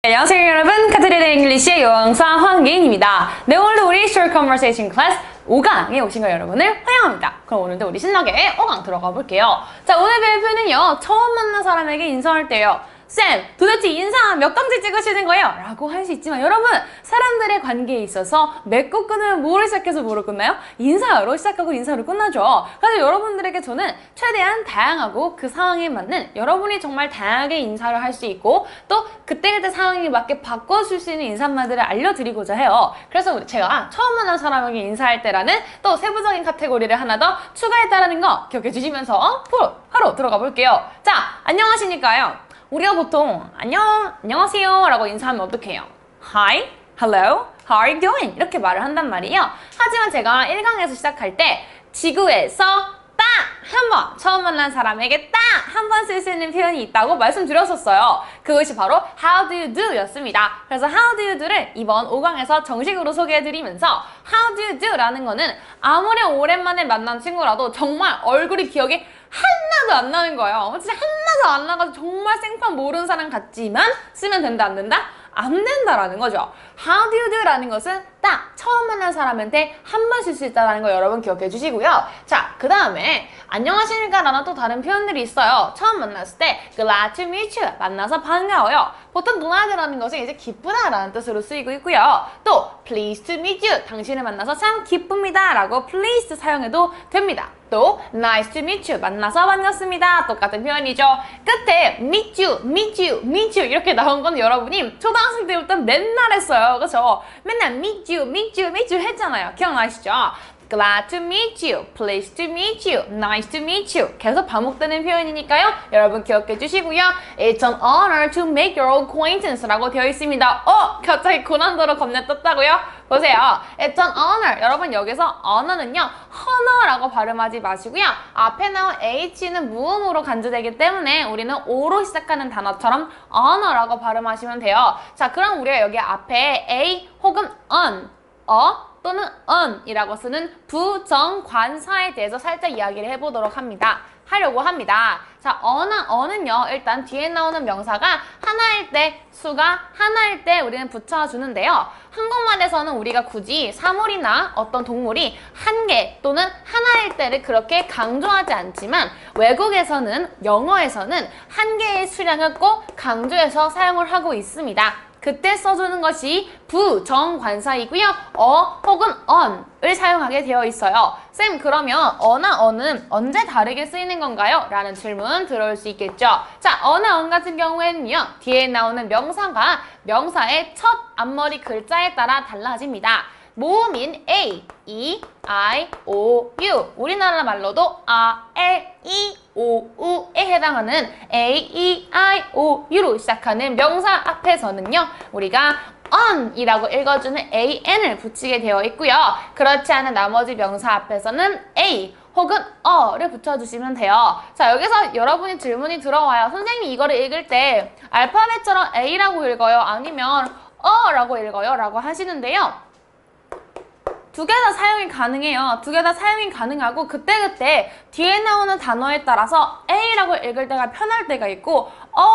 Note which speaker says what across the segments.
Speaker 1: 안녕하세요 여러분, 카트리더 잉글리시의 여왕사 황예인입니다. 네, 오늘도 우리 Short Conversation Class 5강에 오신 거 여러분을 환영합니다. 그럼 오늘도 우리 신나게 5강 들어가 볼게요. 자, 오늘 배울 표현은요, 처음 만난 사람에게 인사할 때요. 쌤, 도대체 인사 몇 강째 찍으시는 거예요? 라고 할 수 있지만 여러분, 사람들의 관계에 있어서 맺고 끊으면 뭐를 시작해서 뭐로 끝나요? 인사로 시작하고 인사로 끝나죠. 그래서 여러분들에게 저는 최대한 다양하고 그 상황에 맞는 여러분이 정말 다양하게 인사를 할 수 있고 또 그때그때 상황에 맞게 바꿔줄 수 있는 인사말들을 알려드리고자 해요. 그래서 제가 처음 만난 사람에게 인사할 때라는 또 세부적인 카테고리를 하나 더 추가했다는 거 기억해 주시면서 바로 들어가 볼게요. 자, 안녕하십니까요? 우리가 보통 안녕하세요 라고 인사하면 어떻게 해요? Hi, hello, how are you doing? 이렇게 말을 한단 말이에요. 하지만 제가 1강에서 시작할 때 지구에서 딱 한 번, 처음 만난 사람에게 딱 한 번 쓸 수 있는 표현이 있다고 말씀드렸었어요. 그것이 바로 How do you do 였습니다. 그래서 How do you do를 이번 5강에서 정식으로 소개해드리면서 How do you do 라는 거는 아무리 오랜만에 만난 친구라도 정말 얼굴이 기억에 하나도 안 나는 거예요. 진짜 하나도 안 나가서 정말 생판 모르는 사람 같지만 쓰면 된다 안 된다? 안 된다라는 거죠. How do you do 라는 것은 딱 처음 만난 사람한테 한 번 쓸 수 있다는 거 여러분 기억해 주시고요. 자, 그 다음에 안녕하십니까 라는 또 다른 표현들이 있어요. 처음 만났을 때 glad to meet you, 만나서 반가워요. 보통 glad라는 것은 이제 기쁘다 라는 뜻으로 쓰이고 있고요. 또 pleased to meet you, 당신을 만나서 참 기쁩니다 라고 pleased 사용해도 됩니다. 또 nice to meet you, 만나서 반갑습니다. 똑같은 표현이죠. 끝에 meet you, meet you, meet you 이렇게 나온 건 여러분이 초등학생 때부터 맨날 했어요. 그렇죠? 맨날 meet you, meet you, meet you 했잖아요. 기억나시죠? Glad to meet you, pleased to meet you, nice to meet you 계속 반복되는 표현이니까요. 여러분 기억해 주시고요. It's an honor to make your acquaintance 라고 되어 있습니다. 갑자기 고난도로 겁내 떴다고요? 보세요. It's an honor. 여러분 여기서 honor는요, honor라고 발음하지 마시고요. 앞에 나온 H는 무음으로 간주되기 때문에 우리는 O로 시작하는 단어처럼 honor라고 발음하시면 돼요. 자, 그럼 우리가 여기 앞에 A 혹은 on, 또는 on이라고 쓰는 부정관사에 대해서 살짝 이야기를 하려고 합니다. 자, on은요, 일단 뒤에 나오는 명사가 하나일 때, 수가 하나일 때 우리는 붙여주는데요. 한국말에서는 우리가 굳이 사물이나 어떤 동물이 한 개 또는 하나일 때를 그렇게 강조하지 않지만 외국에서는, 영어에서는 한 개의 수량을 꼭 강조해서 사용을 하고 있습니다. 그때 써주는 것이 부정관사이고요. 혹은 on을 사용하게 되어 있어요. 쌤, 그러면 어나 on은 언제 다르게 쓰이는 건가요? 라는 질문 들어올 수 있겠죠. 자, 어나 on 같은 경우에는요, 뒤에 나오는 명사가 명사의 첫 앞머리 글자에 따라 달라집니다. 모음인 A, E, I, O, U, 우리나라 말로도 A, L, E, O, U에 해당하는 A, E, I, O, U로 시작하는 명사 앞에서는요, 우리가 on이라고 읽어주는 AN을 붙이게 되어 있고요. 그렇지 않은 나머지 명사 앞에서는 A 혹은 를 붙여주시면 돼요. 자, 여기서 여러분이 질문이 들어와요. 선생님이 이거를 읽을 때 알파벳처럼 A라고 읽어요? 아니면 라고 읽어요? 라고 하시는데요. 두 개 다 사용이 가능해요. 두 개 다 사용이 가능하고 그때그때 뒤에 나오는 단어에 따라서 A라고 읽을 때가 편할 때가 있고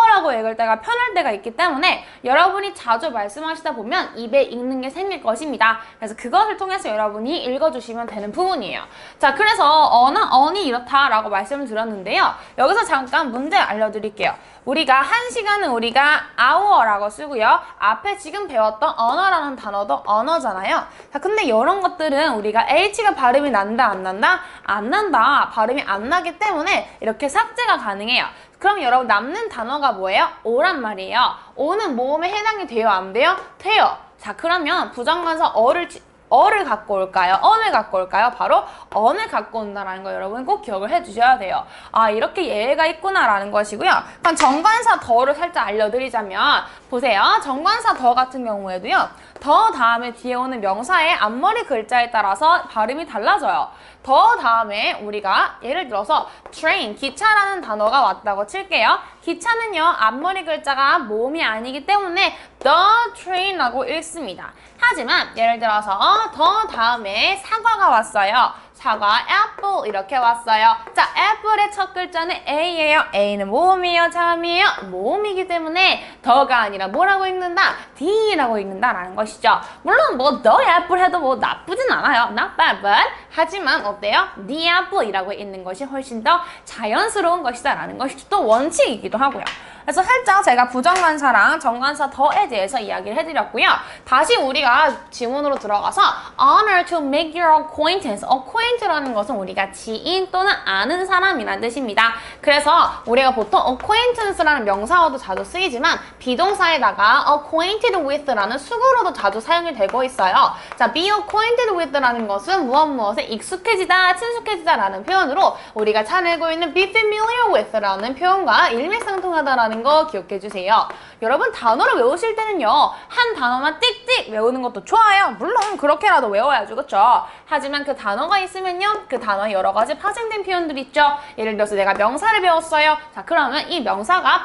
Speaker 1: 라고 읽을 때가 편할 때가 있기 때문에 여러분이 자주 말씀하시다 보면 입에 익는 게 생길 것입니다. 그래서 그것을 통해서 여러분이 읽어주시면 되는 부분이에요. 자, 그래서 on이 이렇다라고 말씀을 드렸는데요. 여기서 잠깐 문제 알려드릴게요. 우리가 한 시간은 우리가 hour라고 쓰고요. 앞에 지금 배웠던 언어라는 단어도 언어잖아요. 자, 근데 이런 것들은 우리가 H가 발음이 난다, 안 난다? 안 난다. 발음이 안 나기 때문에 이렇게 삭제가 가능해요. 그럼 여러분 남는 단어가 뭐예요? O란 말이에요. O는 모음에 해당이 돼요? 안 돼요? 돼요. 자, 그러면 부정관사 어를 갖고 올까요? on을 갖고 올까요? 바로 on을 갖고 온다는 거 여러분 꼭 기억을 해주셔야 돼요. 이렇게 예외가 있구나라는 것이고요. 그럼 정관사 더를 살짝 알려드리자면 보세요. 정관사 더 같은 경우에도요. 더 다음에 뒤에 오는 명사의 앞머리 글자에 따라서 발음이 달라져요. 더 다음에 우리가 예를 들어서 train, 기차라는 단어가 왔다고 칠게요. 기차는요, 앞머리 글자가 모음이 아니기 때문에 the train라고 읽습니다. 하지만 예를 들어서 더 다음에 사과가 왔어요. 사과, apple 이렇게 왔어요. 자, apple의 첫 글자는 A예요. A는 모음이에요, 자음이에요. 모음이기 때문에 더가 아니라 뭐라고 읽는다? D라고 읽는다라는 것이죠. 물론 뭐 the apple 해도 뭐 나쁘진 않아요. Not bad, but 하지만 어때요? The apple이라고 읽는 것이 훨씬 더 자연스러운 것이다라는 것이 또 원칙이기도 하고요. 그래서 살짝 제가 부정관사랑 정관사 더에 대해서 이야기를 해드렸고요. 다시 우리가 지문으로 들어가서 honor to make your acquaintance. acquaintance라는 것은 우리가 지인 또는 아는 사람이라는 뜻입니다. 그래서 우리가 보통 acquaintance라는 명사어도 자주 쓰이지만 비동사에다가 acquainted with라는 수구로도 자주 사용이 되고 있어요. 자, be acquainted with라는 것은 무엇에 익숙해지다, 친숙해지다 라는 표현으로 우리가 잘 알고 있는 be familiar with라는 표현과 일맥상통하다라는 거 기억해 주세요. 여러분 단어를 외우실 때는요. 한 단어만 띡띡 외우는 것도 좋아요. 물론 그렇게라도 외워야죠. 그쵸? 하지만 그 단어가 있으면요. 그 단어에 여러 가지 파생된 표현들이 있죠. 예를 들어서 내가 명사를 배웠어요. 자, 그러면 이 명사가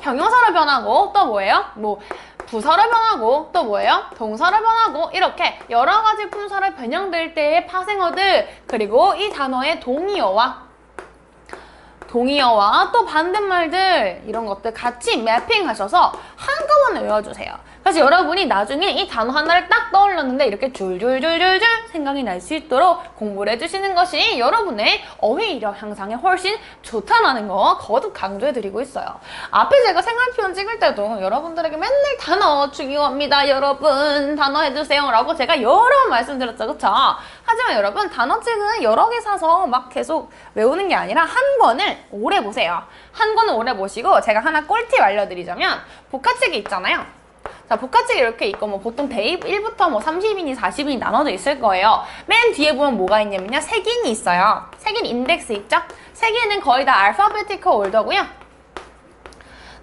Speaker 1: 형용사로 변하고 또 뭐예요? 뭐 부사로 변하고 또 뭐예요? 동사로 변하고 이렇게 여러 가지 품사로 변형될 때의 파생어들 그리고 이 단어의 동의어와 또 반대말들 이런 것들 같이 매핑하셔서 한꺼번에 외워주세요. 그래서 여러분이 나중에 이 단어 하나를 딱 떠올렸는데 이렇게 줄줄줄줄줄 생각이 날 수 있도록 공부를 해주시는 것이 여러분의 어휘력 향상에 훨씬 좋다는 거 거듭 강조해드리고 있어요. 앞에 제가 생활표현 찍을 때도 여러분들에게 맨날 단어 중요합니다. 여러분 단어 해주세요 라고 제가 여러 번 말씀드렸죠. 그쵸? 하지만 여러분 단어책은 여러 개 사서 막 계속 외우는 게 아니라 한 권을 오래 보세요. 한 권을 오래 보시고 제가 하나 꿀팁 알려드리자면 복화책이 있잖아요. 자, 복화책이 이렇게 있고 뭐 보통 대입 1부터 뭐 30인이 40인이 나눠져 있을 거예요. 맨 뒤에 보면 뭐가 있냐면요. 색인이 있어요. 색인 인덱스 있죠? 색인은 거의 다 알파베티컬 올더고요.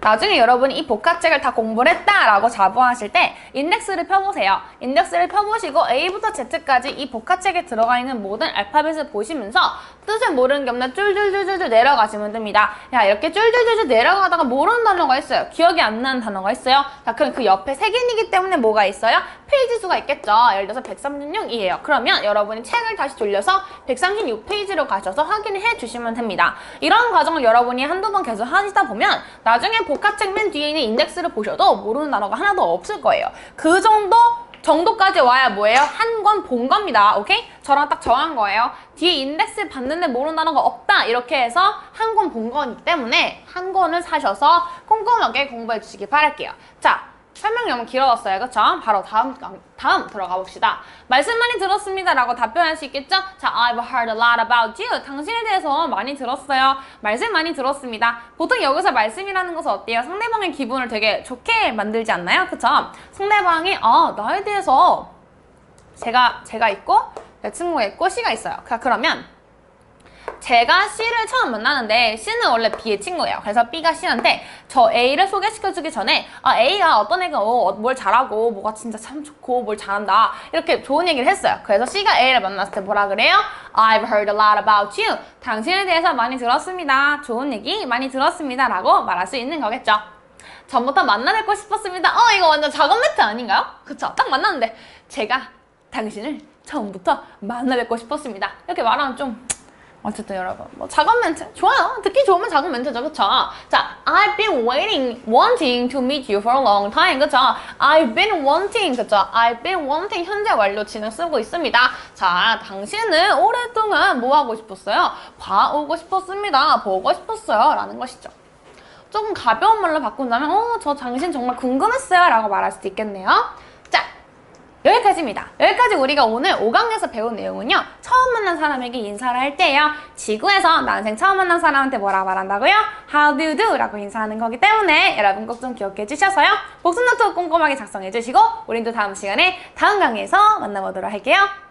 Speaker 1: 나중에 여러분이 이 복화책을 다 공부를 했다라고 자부하실 때 인덱스를 펴보세요. 인덱스를 펴보시고 A부터 Z까지 이 복화책에 들어가 있는 모든 알파벳을 보시면서 뜻을 모르는 게 없나 쫄쫄쫄쫄 내려가시면 됩니다. 야, 이렇게 쫄쫄쫄쫄 내려가다가 모르는 단어가 있어요. 기억이 안 나는 단어가 있어요. 자, 그럼 그 옆에 색인이기 때문에 뭐가 있어요? 페이지 수가 있겠죠. 예를 들어서 136이에요. 그러면 여러분이 책을 다시 돌려서 136페이지로 가셔서 확인을 해주시면 됩니다. 이런 과정을 여러분이 한두 번 계속 하시다 보면 나중에 복화책 맨 뒤에 있는 인덱스를 보셔도 모르는 단어가 하나도 없을 거예요. 그 정도까지 와야 뭐예요? 한 권 본 겁니다. 오케이? 저랑 딱 정한 거예요. 뒤에 인덱스 봤는데 모르는 단어가 없다. 이렇게 해서 한 권 본 거기 때문에 한 권을 사셔서 꼼꼼하게 공부해 주시기 바랄게요. 자, 설명이 너무 길어졌어요. 그쵸? 바로 다음 들어가 봅시다. 말씀 많이 들었습니다 라고 답변할 수 있겠죠? 자, I've heard a lot about you. 당신에 대해서 많이 들었어요. 말씀 많이 들었습니다. 보통 여기서 말씀이라는 것은 어때요? 상대방의 기분을 되게 좋게 만들지 않나요? 그쵸? 상대방이 나에 대해서 제가 있고 내 친구가 있고 C가 있어요. 그러면 제가 C를 처음 만나는데 C는 원래 B의 친구예요. 그래서 B가 C한테 저 A를 소개시켜주기 전에 A가 어떤 애가 뭘 잘하고 뭐가 진짜 참 좋고 뭘 잘한다 이렇게 좋은 얘기를 했어요. 그래서 C가 A를 만났을 때 뭐라 그래요? I've heard a lot about you. 당신에 대해서 많이 들었습니다. 좋은 얘기 많이 들었습니다 라고 말할 수 있는 거겠죠. 전부터 만나 뵙고 싶었습니다. 이거 완전 작업 멘트 아닌가요? 그쵸? 딱 만났는데 제가 당신을 처음부터 만나 뵙고 싶었습니다. 이렇게 말하면 좀 어쨌든 여러분 뭐 작업 멘트 좋아요. 듣기 좋으면 작업 멘트죠. 그쵸? 자, I've been wanting to meet you for a long time. 그쵸? I've been wanting. 그쵸? I've been wanting 현재 완료치는 쓰고 있습니다. 자, 당신은 오랫동안 뭐 하고 싶었어요? 봐오고 싶었습니다. 보고 싶었어요 라는 것이죠. 조금 가벼운 말로 바꾼다면 저 당신 정말 궁금했어요 라고 말할 수도 있겠네요. 여기까지입니다. 여기까지 우리가 오늘 5강에서 배운 내용은요. 처음 만난 사람에게 인사를 할 때요. 지구에서 난생 처음 만난 사람한테 뭐라 말한다고요? How do you do? 라고 인사하는 거기 때문에 여러분 꼭 좀 기억해 주셔서요. 복습 노트 꼼꼼하게 작성해 주시고 우린 또 다음 시간에 다음 강의에서 만나보도록 할게요.